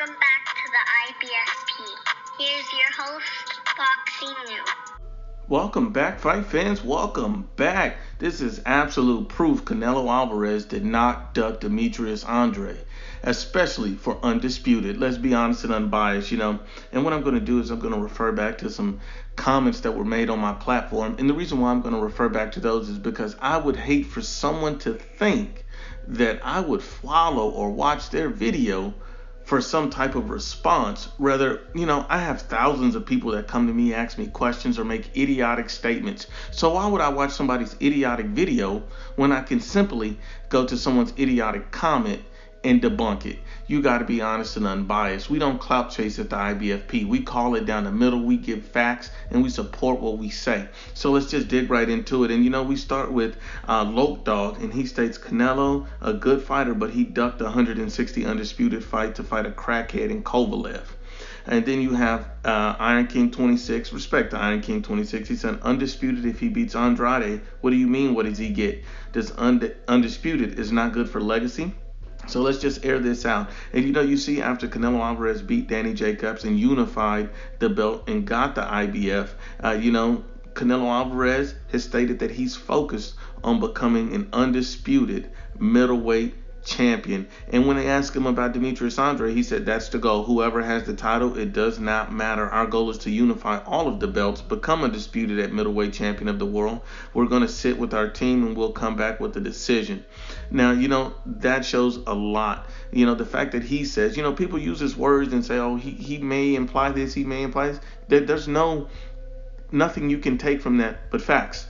Welcome back to the IBFP. Here's your host, Boxing New. Welcome back, fight fans. Welcome back. This is absolute proof Canelo Alvarez did not duck Demetrius Andrade, especially for Undisputed. Let's be honest and unbiased, And what I'm going to do is I'm going to refer back to some comments that were made on my platform. And the reason why I'm going to refer back to those is because I would hate for someone to think that I would follow or watch their video for some type of response. Rather, I have thousands of people that come to me, ask me questions, or make idiotic statements. So why would I watch somebody's idiotic video when I can simply go to someone's idiotic comment and debunk it? You got to be honest and unbiased. We don't clout chase at the IBFP. We call it down the middle. We give facts and we support what we say. So let's just dig right into it. And we start with Loke Dog, and he states Canelo, a good fighter, but he ducked a 160 undisputed fight to fight a crackhead in Kovalev. And then you have Iron King 26. Respect to Iron King 26. He said, Undisputed, if he beats Andrade, what do you mean? What does he get? Does Undisputed is not good for legacy? So let's just air this out. And you see after Canelo Alvarez beat Danny Jacobs and unified the belt and got the IBF, Canelo Alvarez has stated that he's focused on becoming an undisputed middleweight champion. And when they asked him about Demetrius Andrade, he said that's the goal. Whoever has the title, it does not matter. Our goal is to unify all of the belts, become undisputed at middleweight champion of the world. We're going to sit with our team and we'll come back with a decision. Now, that shows a lot. The fact that he says, people use his words and say, oh, he may imply this, he may imply this. There's nothing you can take from that but facts.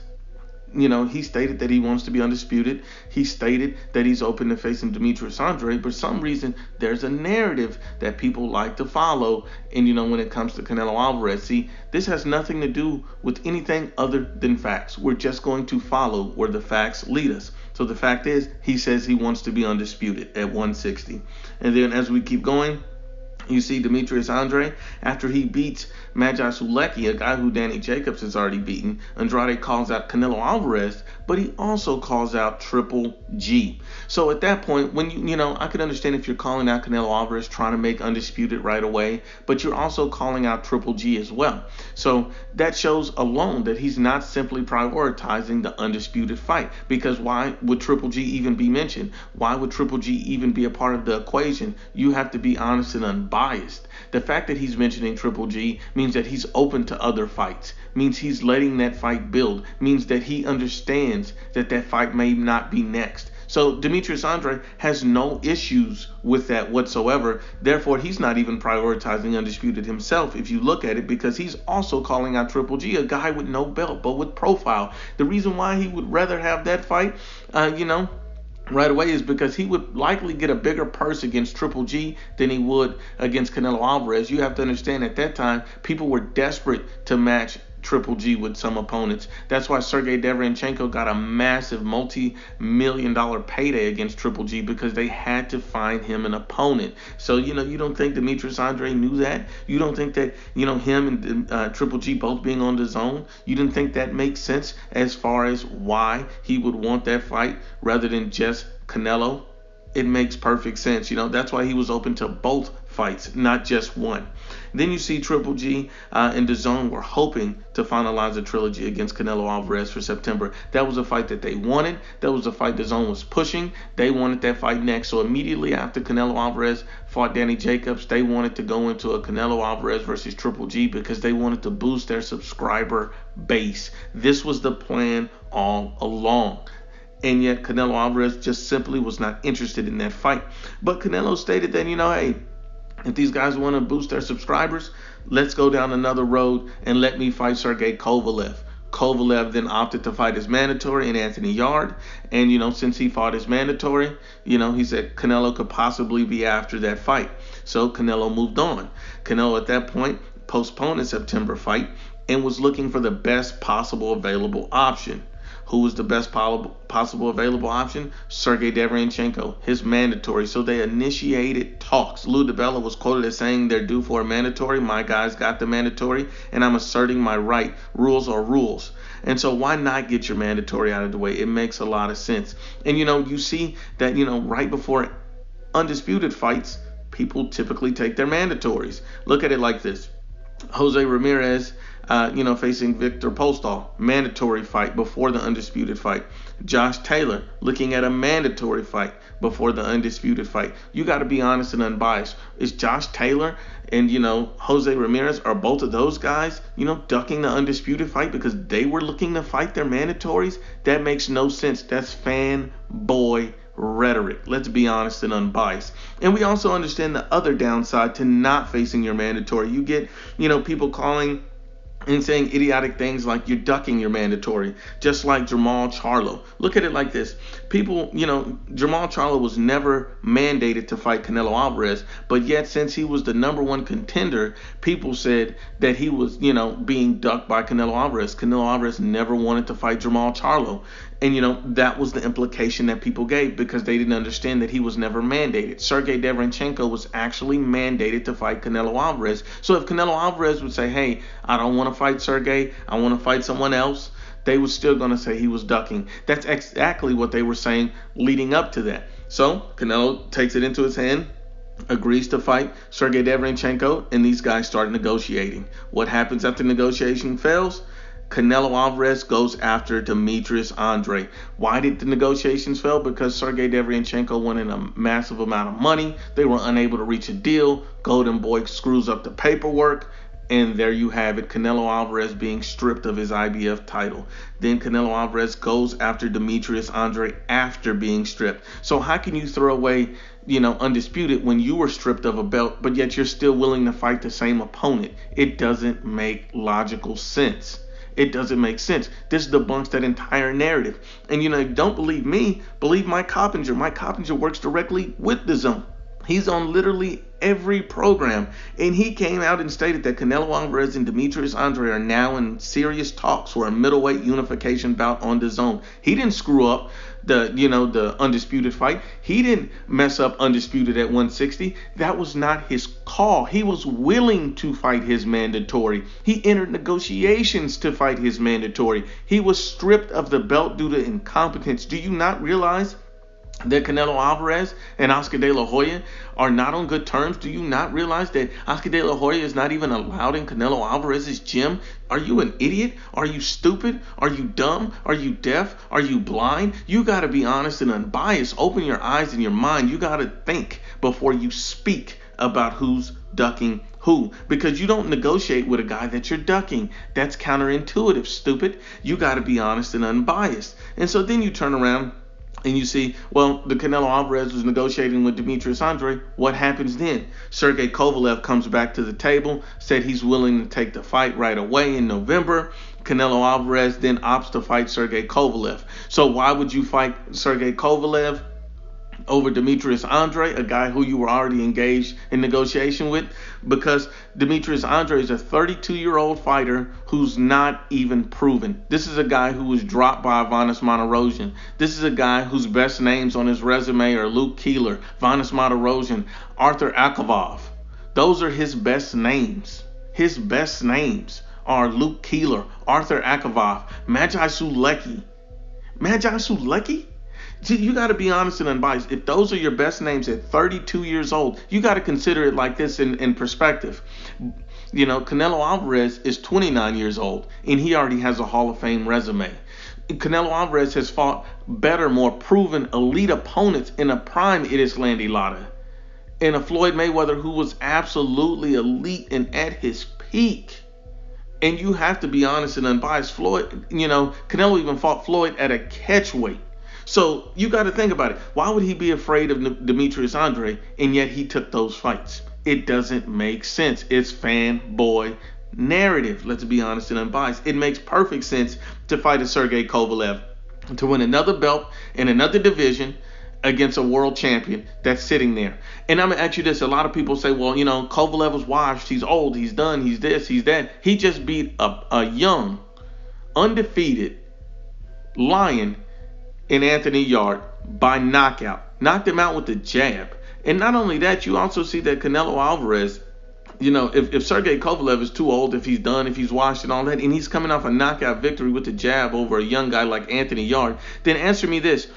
He stated that he wants to be undisputed. He stated that he's open to facing Demetrius Andrade. But for some reason, there's a narrative that people like to follow. And, when it comes to Canelo Alvarez, see, this has nothing to do with anything other than facts. We're just going to follow where the facts lead us. So the fact is, he says he wants to be undisputed at 160. And then as we keep going, you see Demetrius Andrade, after he beats Magi Sulecki, a guy who Danny Jacobs has already beaten, Andrade calls out Canelo Alvarez, but he also calls out Triple G. So at that point, when I could understand if you're calling out Canelo Alvarez trying to make undisputed right away, but you're also calling out Triple G as well. So that shows alone that he's not simply prioritizing the undisputed fight, because why would Triple G even be mentioned? Why would Triple G even be a part of the equation? You have to be honest and unbiased. The fact that he's mentioning Triple G means that he's open to other fights, means he's letting that fight build, means that he understands that that fight may not be next. So Demetrius Andrade has no issues with that whatsoever. Therefore, he's not even prioritizing undisputed himself if you look at it, because he's also calling out Triple G, a guy with no belt but with profile. The reason why he would rather have that fight, right away is because he would likely get a bigger purse against Triple G than he would against Canelo Alvarez. You have to understand at that time, people were desperate to match Triple G with some opponents. That's why Sergey Deverenchenko got a massive multi-million-dollar payday against Triple G, because they had to find him an opponent. So, you don't think Demetrius Andrade knew that? You don't think that, him and Triple G both being on the zone, you didn't think that makes sense as far as why he would want that fight rather than just Canelo? It makes perfect sense. That's why he was open to both fights, not just one. Then you see Triple G and DAZN were hoping to finalize a trilogy against Canelo Alvarez for September. That was a fight that they wanted. That was a fight DAZN was pushing. They wanted that fight next. So immediately after Canelo Alvarez fought Danny Jacobs, they wanted to go into a Canelo Alvarez versus Triple G because they wanted to boost their subscriber base. This was the plan all along. And yet Canelo Alvarez just simply was not interested in that fight. But Canelo stated that, hey, if these guys want to boost their subscribers, let's go down another road and let me fight Sergey Kovalev. Kovalev then opted to fight his mandatory in Anthony Yard. And, since he fought his mandatory, he said Canelo could possibly be after that fight. So Canelo moved on. Canelo at that point postponed his September fight and was looking for the best possible available option. Who was the best possible available option? Sergey Deverenchenko, his mandatory. So they initiated talks. Lou DiBella was quoted as saying they're due for a mandatory. My guys got the mandatory, and I'm asserting my right. Rules are rules. And so why not get your mandatory out of the way? It makes a lot of sense. And, you see that, right before Undisputed fights, people typically take their mandatories. Look at it like this. Jose Ramirez, facing Victor Postol, mandatory fight before the Undisputed fight. Josh Taylor looking at a mandatory fight before the Undisputed fight. You got to be honest and unbiased. Is Josh Taylor and Jose Ramirez, are both of those guys ducking the Undisputed fight because they were looking to fight their mandatories? That makes no sense. That's fanboy rhetoric. Let's be honest and unbiased. And we also understand the other downside to not facing your mandatory. You get people calling and saying idiotic things like you're ducking your mandatory, just like Jermall Charlo. Look at it like this. People, Jermall Charlo was never mandated to fight Canelo Alvarez, but yet since he was the #1 contender, people said that he was, being ducked by Canelo Alvarez. Canelo Alvarez never wanted to fight Jermall Charlo. And, that was the implication that people gave because they didn't understand that he was never mandated. Sergey Derevyanchenko was actually mandated to fight Canelo Alvarez. So if Canelo Alvarez would say, hey, I don't want to fight Sergey, I want to fight someone else, they were still going to say he was ducking. That's exactly what they were saying leading up to that. So Canelo takes it into his hand, agrees to fight Sergey Derevyanchenko, and these guys start negotiating. What happens after negotiation fails? Canelo Alvarez goes after Demetrius Andrade. Why did the negotiations fail? Because Sergey Derevyanchenko wanted a massive amount of money. They were unable to reach a deal. Golden Boy screws up the paperwork. And there you have it, Canelo Alvarez being stripped of his IBF title. Then Canelo Alvarez goes after Demetrius Andrade after being stripped. So how can you throw away, Undisputed when you were stripped of a belt, but yet you're still willing to fight the same opponent? It doesn't make logical sense. It doesn't make sense. This debunks that entire narrative. And don't believe me, believe Mike Coppinger. Mike Coppinger works directly with the Zone. He's on literally every program. And he came out and stated that Canelo Alvarez and Demetrius Andrade are now in serious talks for a middleweight unification bout on the Zone. He didn't screw up the Undisputed fight. He didn't mess up Undisputed at 160. That was not his call. He was willing to fight his mandatory. He entered negotiations to fight his mandatory. He was stripped of the belt due to incompetence. Do you not realize that Canelo Alvarez and Oscar De La Hoya are not on good terms? Do you not realize that Oscar De La Hoya is not even allowed in Canelo Alvarez's gym? Are you an idiot? Are you stupid? Are you dumb? Are you deaf? Are you blind? You got to be honest and unbiased. Open your eyes and your mind. You got to think before you speak about who's ducking who, because you don't negotiate with a guy that you're ducking. That's counterintuitive, stupid. You got to be honest and unbiased. And so then you turn around and you see, well, the Canelo Alvarez was negotiating with Demetrius Andrade. What happens then? Sergey Kovalev comes back to the table, said he's willing to take the fight right away in November. Canelo Alvarez then opts to fight Sergey Kovalev. So why would you fight Sergey Kovalev over Demetrius Andrade, a guy who you were already engaged in negotiation with? Because Demetrius Andrade is a 32-year-old fighter who's not even proven. This is a guy who was dropped by Vanes Martirosyan. This is a guy whose best names on his resume are Luke Keeler, Vanes Martirosyan, Arthur Akavov. Those are his best names. His best names are Luke Keeler, Arthur Akavov, Magi Sulecki. Magi Sulecki? You got to be honest and unbiased. If those are your best names at 32 years old, you got to consider it like this in perspective. Canelo Alvarez is 29 years old, and he already has a Hall of Fame resume. Canelo Alvarez has fought better, more proven elite opponents in a prime Erislandy Lara. And a Floyd Mayweather who was absolutely elite and at his peak. And you have to be honest and unbiased. Canelo even fought Floyd at a catchweight. So you got to think about it. Why would he be afraid of Demetrius Andrade, and yet he took those fights? It doesn't make sense. It's fanboy narrative. Let's be honest and unbiased. It makes perfect sense to fight a Sergey Kovalev, to win another belt in another division against a world champion that's sitting there. And I'm going to ask you this. A lot of people say, well, Kovalev was washed. He's old. He's done. He's this. He's that. He just beat a young, undefeated lion in Anthony Yard by knockout. Knocked him out with the jab. And not only that, you also see that Canelo Alvarez, if Sergey Kovalev is too old, if he's done, if he's washed and all that, and he's coming off a knockout victory with the jab over a young guy like Anthony Yard, then answer me this.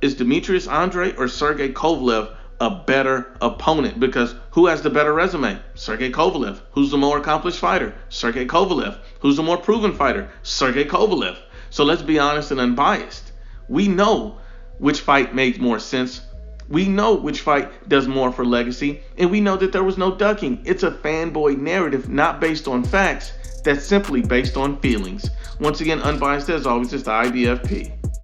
Is Demetrius Andrade or Sergey Kovalev a better opponent, because who has the better resume? Sergey Kovalev. Who's the more accomplished fighter? Sergey Kovalev. Who's the more proven fighter? Sergey Kovalev. So let's be honest and unbiased. We know which fight makes more sense. We know which fight does more for legacy, and we know that there was no ducking. It's a fanboy narrative, not based on facts. That's simply based on feelings. Once again, Unbiased as always is the IBFP.